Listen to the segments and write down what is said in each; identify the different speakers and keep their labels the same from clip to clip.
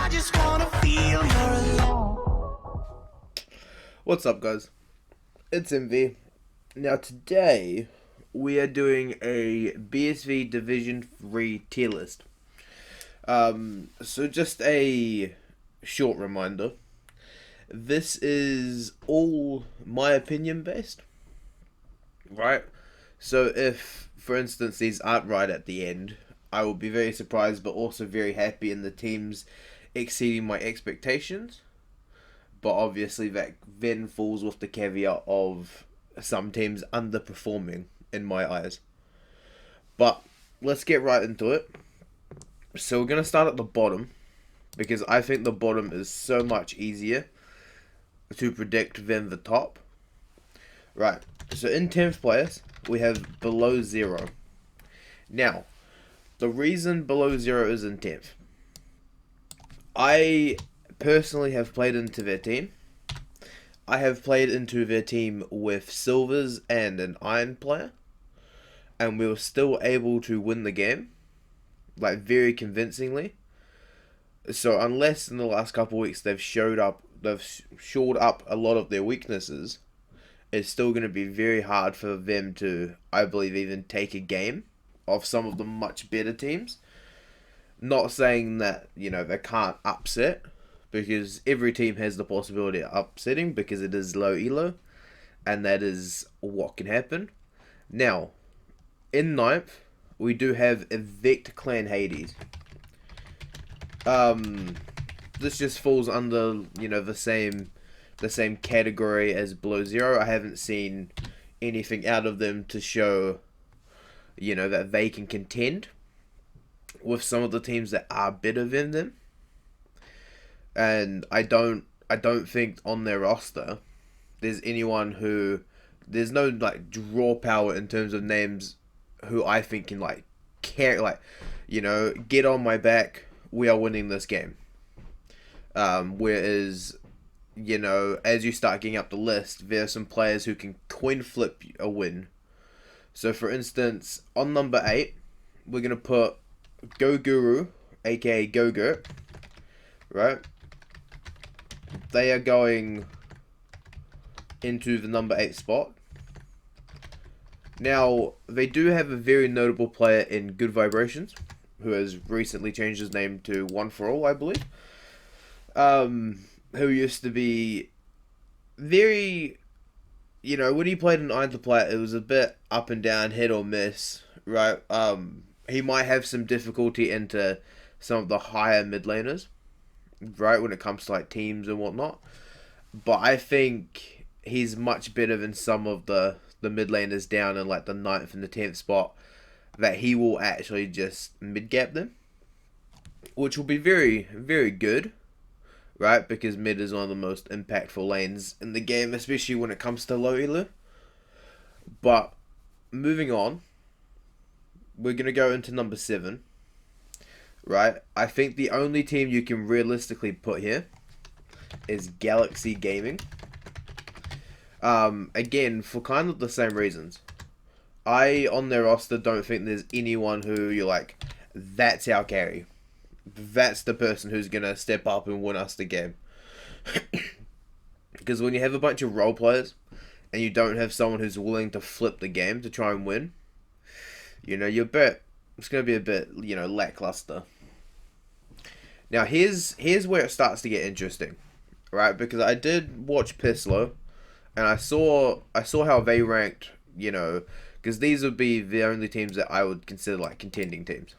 Speaker 1: I just wanna feel you're alone.
Speaker 2: What's up, guys? It's MV. Now, today we are doing a BSV Division 3 tier list. So just a short reminder. This is all my opinion based, right? So if, for instance, these aren't right at the end, I will be very surprised but also very happy in the teams exceeding my expectations. But obviously that then falls with the caveat of some teams underperforming in my eyes. But let's get right into it. So we're going to start at the bottom because I think the bottom is so much easier to predict than the top. Right, so in 10th place, we have below 0. Now, the reason below 0 is in 10th. I personally have played into their team. I have played into their team with silvers and an iron player, and we were still able to win the game, like very convincingly. So unless in the last couple of weeks they've shored up a lot of their weaknesses, it's still going to be very hard for them to, I believe, even take a game of some of the much better teams. Not saying that, they can't upset, because every team has the possibility of upsetting because it is low elo, and that is what can happen. Now, in ninth, we do have Evict Clan Hades. This just falls under, the same category as below 0. I haven't seen anything out of them to show, that they can contend with some of the teams that are better than them. And I don't think on their roster there's no draw power in terms of names who I think can get on my back. We are winning this game. Whereas, as you start getting up the list, there are some players who can coin flip a win. So for instance, on number 8, we're gonna put Gogu, aka Gogu, right? They are going into the number 8 spot. Now, they do have a very notable player in Good Vibrations, who has recently changed his name to One For All, I believe. Who used to be very, when he played in Iron to Plat, it was a bit up and down, hit or miss, right? He might have some difficulty into some of the higher mid laners, right, when it comes to teams and whatnot. But I think he's much better than some of the mid laners down in the 9th and the 10th spot, that he will actually just mid gap them, which will be very, very good, right? Because mid is one of the most impactful lanes in the game, especially when it comes to low elo. But moving on, we're going to go into number 7. Right, I think the only team you can realistically put here is Galaxy Gaming. Again, for kind of the same reasons. I, on their roster, don't think there's anyone who you're like, that's our carry. That's the person who's going to step up and win us the game. Because when you have a bunch of role players, and you don't have someone who's willing to flip the game to try and win, it's going to be a bit, lackluster. Now, here's where it starts to get interesting, right? Because I did watch Pislow, and I saw how they ranked, because these would be the only teams that I would consider contending teams.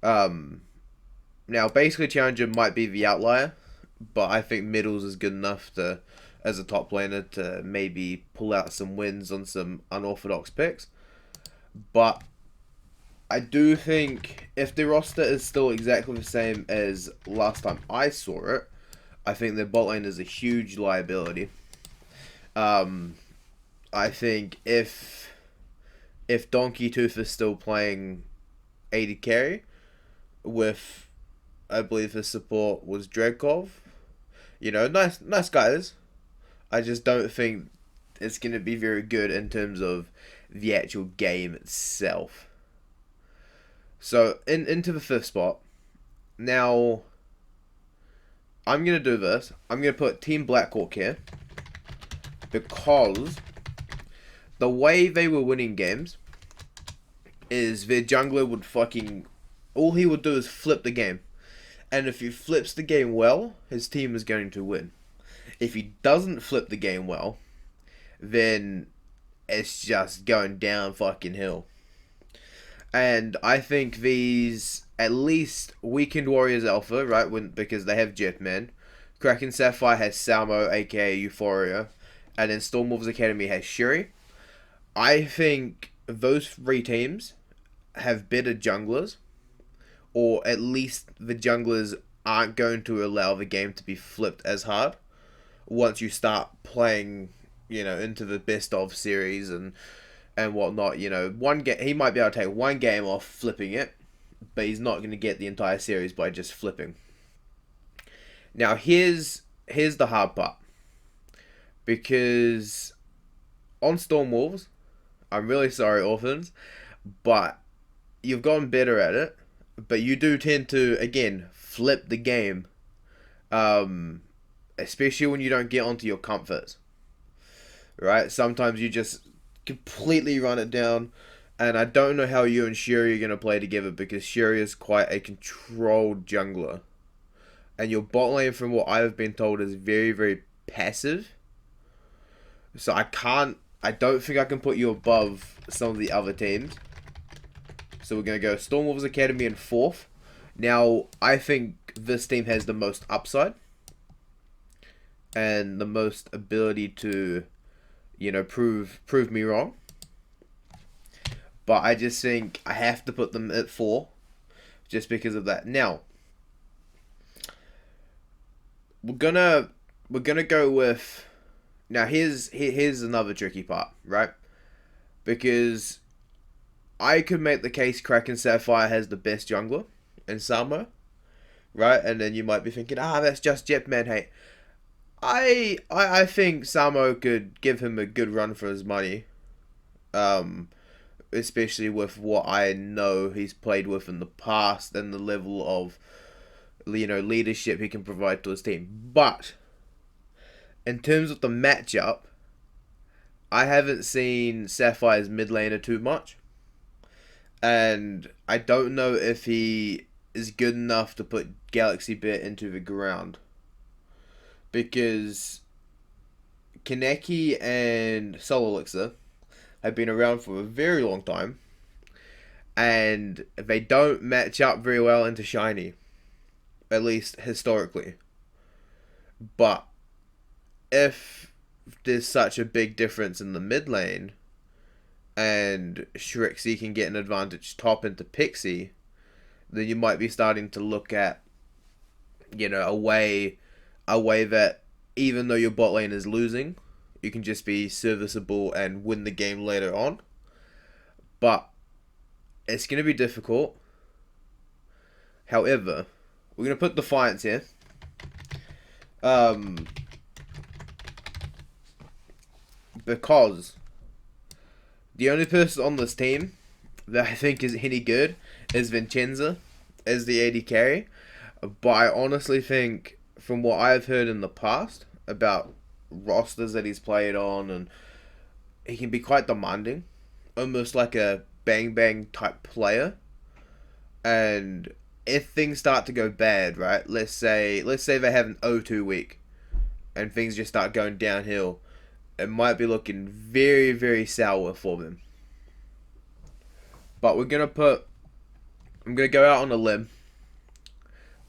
Speaker 2: Now, basically Challenger might be the outlier, but I think Middles is good enough to, as a top laner, to maybe pull out some wins on some unorthodox picks. But I do think if the roster is still exactly the same as last time I saw it, I think their bot lane is a huge liability. I think if Donkey Tooth is still playing AD carry with, I believe his support was Dreadkov, nice guys. I just don't think it's going to be very good in terms of the actual game itself. So, into the 5th spot. Now, I'm gonna do this. I'm gonna put Team Blackhawk here because the way they were winning games is their jungler would fucking, all he would do is flip the game, and if he flips the game well, his team is going to win. If he doesn't flip the game well, then it's just going down fucking hill. And I think these, at least Weekend Warriors Alpha, right, because they have Jetman, Kraken Sapphire has Salmo, aka Euphoria, and then Stormwater Academy has Shuri. I think those three teams have better junglers, or at least the junglers aren't going to allow the game to be flipped as hard once you start playing, into the best of series and whatnot. He might be able to take one game off flipping it, but he's not going to get the entire series by just flipping. Now here's the hard part, because on Stormwolves, I'm really sorry, Orphans, but you've gotten better at it, but you do tend to, again, flip the game, especially when you don't get onto your comforts, right? Sometimes you just completely run it down, and I don't know how you and Shuri are going to play together, because Shuri is quite a controlled jungler, and your bot lane, from what I've been told, is very, very passive, so I don't think I can put you above some of the other teams. So we're going to go Stormwolves Academy in 4th. Now, I think this team has the most upside and the most ability to, prove me wrong. But I just think I have to put them at 4 just because of that. Now, we're gonna go with. Now here's another tricky part, right? Because I could make the case Kraken Sapphire has the best jungler in Samo, right? And then you might be thinking, that's just Jetman hate. I think Samo could give him a good run for his money, especially with what I know he's played with in the past and the level of leadership he can provide to his team. But in terms of the matchup, I haven't seen Sapphire's mid laner too much. And I don't know if he is good enough to put Galaxy Bit into the ground. Because Kaneki and Soul Elixir have been around for a very long time. And they don't match up very well into Shiny. At least historically. But if there's such a big difference in the mid lane, and Shrixie can get an advantage top into Pixie, then you might be starting to look at, a way that even though your bot lane is losing, you can just be serviceable and win the game later on. But it's going to be difficult. However, we're going to put Defiance here. Because the only person on this team that I think is any good is Vincenza as the AD carry. But I honestly think, from what I've heard in the past about rosters that he's played on, and he can be quite demanding, almost like a bang bang type player. And if things start to go bad, right? Let's say they have an O2 week and things just start going downhill, it might be looking very, very sour for them. But I'm going to go out on a limb.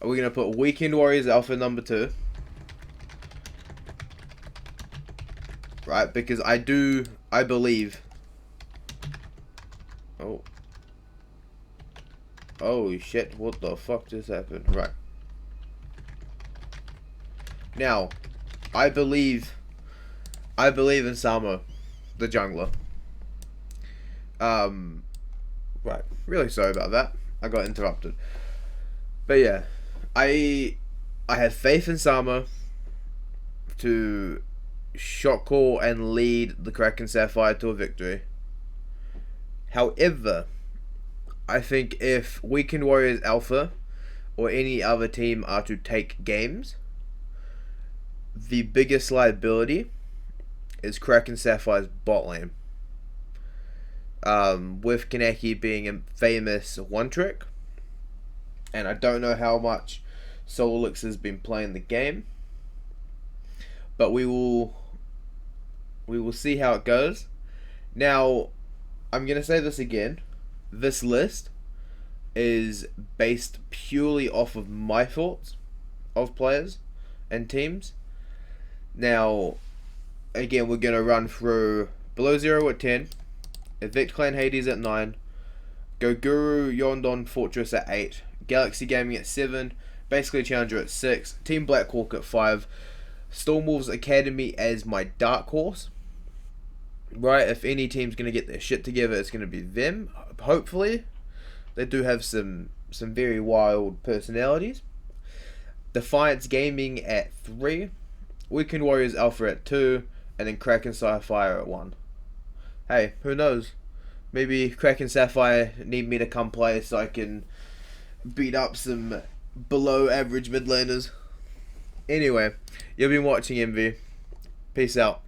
Speaker 2: We're going to put Weekend Warriors Alpha number 2. Right, because I believe. Oh shit, what the fuck just happened? Right. Now, I believe in Samo, the jungler. Right. Really sorry about that. I got interrupted. But yeah, I have faith in Samo to shot call and lead the Kraken Sapphire to a victory. However, I think if Weekend Warriors Alpha or any other team are to take games, the biggest liability is Kraken Sapphire's bot lane. With Kaneki being a famous one trick, and I don't know how much Solix has been playing the game, but we will see how it goes. Now, I'm gonna say this again. This list is based purely off of my thoughts of players and teams. Now, again, we're gonna run through Below Zero at 10, Evict Clan Hades at 9, Gogu Yondon Fortress at 8, Galaxy Gaming at 7, basically Challenger at 6, Team Blackhawk at 5, Stormwater Academy as my dark horse. Right, if any team's going to get their shit together, it's going to be them. Hopefully. They do have some very wild personalities. Defiance Gaming at 3. Weekend Warriors Alpha at 2. And then Kraken Sapphire at 1. Hey, who knows? Maybe Kraken Sapphire need me to come play so I can beat up some below average mid laners. Anyway, you've been watching MV. Peace out.